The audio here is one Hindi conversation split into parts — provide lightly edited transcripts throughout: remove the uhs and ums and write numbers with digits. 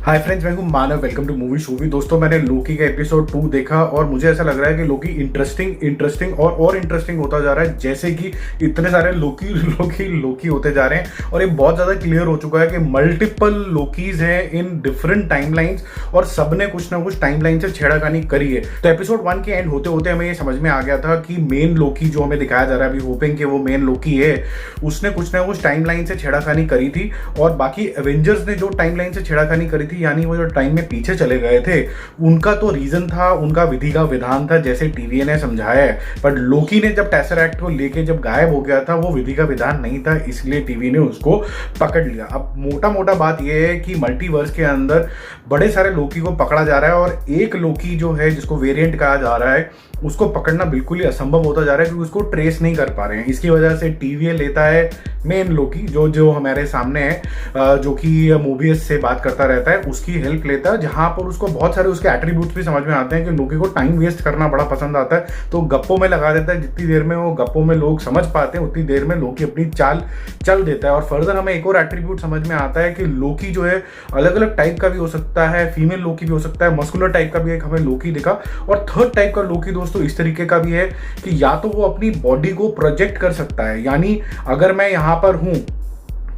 हाय फ्रेंड्स, मैं हूं Manav. Welcome to Movie Shoovy. दोस्तों, मैंने लोकी का एपिसोड 2 देखा और मुझे ऐसा लग रहा है कि लोकी इंटरेस्टिंग और इंटरेस्टिंग होता जा रहा है। जैसे कि इतने सारे लोकी होते जा रहे हैं और ये बहुत ज़्यादा क्लियर हो चुका है कि मल्टीपल लोकीज हैं इन डिफरेंट टाइमलाइंस और सब ने कुछ ना कुछ टाइमलाइन से छेड़खानी करी है। तो एपिसोड 1 के एंड होते होते हमें ये समझ में आ गया था कि मेन लोकी जो हमें दिखाया जा रहा है, अभी होपिंग कि वो मेन लोकी है, उसने कुछ ना कुछ टाइमलाइन से छेड़खानी करी थी। और बाकी एवेंजर्स ने जो टाइमलाइन से छेड़खानी करी थी, यानी वो जो टाइम में पीछे चले गए थे, उनका तो रीजन था, उनका विधि का विधान था, जैसे टीवीए ने समझाया है। पर लोकी ने जब टेसरैक्ट को लेके जब गायब हो गया था, वो विधि का विधान नहीं था, इसलिए टीवी ने उसको पकड़ लिया। अब मोटा बात यह है कि मल्टीवर्स के अंदर बड़े सारे लोकी को पकड़ा जा रहा है और एक लोकी जो है, जिसको वेरिएंट कहा जा रहा है, उसको पकड़ना बिल्कुल ही असंभव होता जा रहा है क्योंकि उसको ट्रेस नहीं कर पा रहे हैं। इसकी वजह से टीवीए लेता है मेन लोकी जो हमारे सामने है, जो कि मूवीज से बात करता रहता है, उसकी हेल्प लेता है, जहां पर उसको बहुत सारे उसके एट्रीब्यूट्स भी समझ में आते हैं कि लोकी को टाइम वेस्ट करना बड़ा पसंद आता है, तो गप्पों में लगा देता है। जितनी देर में वो गप्पों में लोग समझ पाते हैं, उतनी देर में लोकी अपनी चाल चल देता है। और फर्दर हमें एक और एट्रीब्यूट समझ में आता है कि लोकी जो है अलग अलग टाइप का भी हो सकता है, फीमेल लोकी भी हो सकता है, मस्कुलर टाइप का भी एक हमें लोकी दिखा, और थर्ड टाइप का लोकी दोस्तों इस तरीके का भी है कि या तो वो अपनी बॉडी को प्रोजेक्ट कर सकता है, यानी अगर मैं यहां पर हूं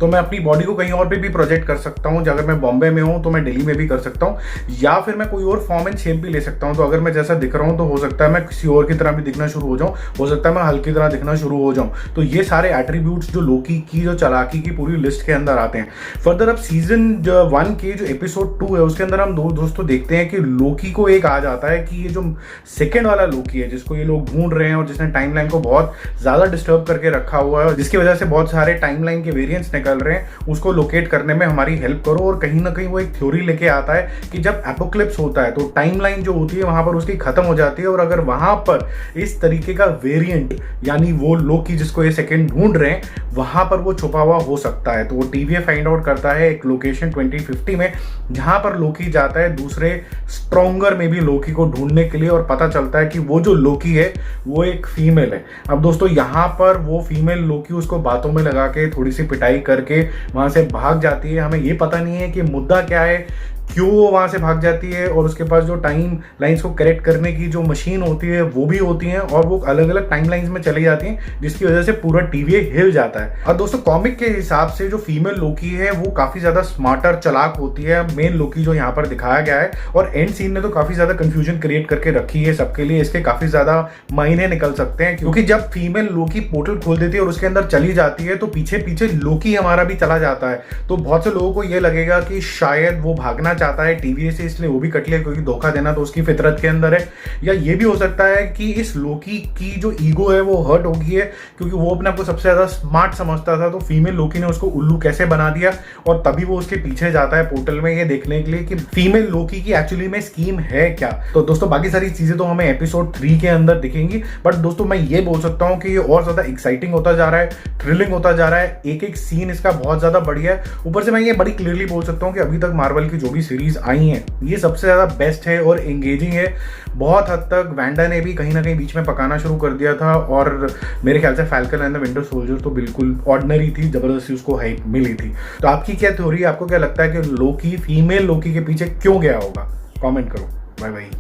तो मैं अपनी बॉडी को कहीं और पे भी प्रोजेक्ट कर सकता हूं। अगर मैं बॉम्बे में हूं तो मैं दिल्ली में भी कर सकता हूं, या फिर मैं कोई और फॉर्म एंड शेप भी ले सकता हूं। तो अगर मैं जैसा दिख रहा हूं तो हो सकता है मैं किसी और की तरह भी दिखना शुरू हो जाऊं, हो सकता है मैं हल्की तरह दिखना शुरू हो जाऊं। तो ये सारे एट्रीब्यूट्स जो लोकी की जो चालाकी की पूरी लिस्ट के अंदर आते हैं। फर्दर अब सीजन 1 के जो एपिसोड 2 है, उसके अंदर हम दोस्तों देखते हैं कि लोकी को एक आ जाता है कि ये जो सेकेंड वाला लोकी है, जिसको ये लोग ढूंढ रहे हैं और जिसने टाइमलाइन को बहुत ज्यादा डिस्टर्ब करके रखा हुआ है, जिसकी वजह से बहुत सारे टाइमलाइन के वेरिएंट्स निकल रहे हैं, उसको लोकेट करने में हमारी हेल्प करो। और कहीं ना कहीं वो एक थ्योरी लेके आता है कि जब एपोक्लिप्स होता है तो टाइमलाइन जो होती है वहां पर उसकी खत्म हो जाती है, और अगर वहां पर इस तरीके का वेरिएंट, यानी वो लोकी जिसको ये सेकंड ढूंढ रहे हैं, वहां पर वो छुपा हुआ हो सकता है। तो वो टीवीए फाइंड आउट करता है एक लोकेशन 2050 में, जहां पर लोकी जाता है दूसरे स्ट्रॉन्गर में भी लोकी को ढूंढने के लिए, और पता चलता है कि वो जो लोकी है वो एक फीमेल है। अब दोस्तों यहां पर वो फीमेल लोकी उसको बातों में लगा के थोड़ी सी पिटाई करके वहां से भाग जाती है। हमें ये पता नहीं है कि मुद्दा क्या है, क्यों वो वहां से भाग जाती है, और उसके पास जो टाइम लाइंस को करेक्ट करने की जो मशीन होती है वो भी होती है, और वो अलग अलग टाइम लाइंस में चली जाती हैं, जिसकी वजह से पूरा टीवीए हिल जाता है। और दोस्तों कॉमिक के हिसाब से जो फीमेल लोकी है वो काफी ज्यादा स्मार्टर, चालाक होती है मेन लोकी जो यहाँ पर दिखाया गया है। और एंड सीन ने तो काफी ज्यादा कंफ्यूजन क्रिएट करके रखी है सबके लिए। इसके काफी ज्यादा मायने निकल सकते हैं, क्योंकि जब फीमेल लोकी पोर्टल खोल देती है और उसके अंदर चली जाती है तो पीछे पीछे लोकी हमारा भी चला जाता है। तो बहुत से लोगों को यह लगेगा कि शायद वो भागना चाहता है टीवीए से, इसलिए वो भी कट लिया, क्योंकि धोखा देना तो उसकी फितरत के अंदर है। या ये भी हो सकता है कि इस लोकी की जो ईगो है वो हर्ट हो गई है, क्योंकि वो अपने आप को सबसे ज्यादा स्मार्ट समझता था, तो फीमेल लोकी ने उसको उल्लू कैसे बना दिया, और तभी वो उसके पीछे जाता है पोर्टल में ये देखने के लिए कि फीमेल लोकी की एक्चुअली में स्कीम है क्या। तो दोस्तों बाकी सारी चीजें तो हमें एपिसोड 3 के अंदर दिखेंगी, बट दोस्तों मैं ये बोल सकता हूँ कि ये और ज्यादा एक्साइटिंग होता जा रहा है, थ्रिलिंग होता जा रहा है, एक एक सीन इसका बहुत ज्यादा बढ़िया है। ऊपर से मैं ये बड़ी क्लियरली बोल सकता हूँ कि अभी तक मार्वल की जो भी सीरीज आई है ये सबसे ज्यादा बेस्ट है और एंगेजिंग है। बहुत हद तक वैंडा ने भी कहीं ना कहीं बीच में पकाना शुरू कर दिया था, और मेरे ख्याल से falcon and the winter soldier तो बिल्कुल ऑर्डिनरी थी, जबरदस्ती उसको हाइप मिली थी। तो आपकी क्या थ्योरी, आपको क्या लगता है कि लोकी फीमेल लोकी के पीछे क्यों गया होगा? कमेंट करो। Bye bye.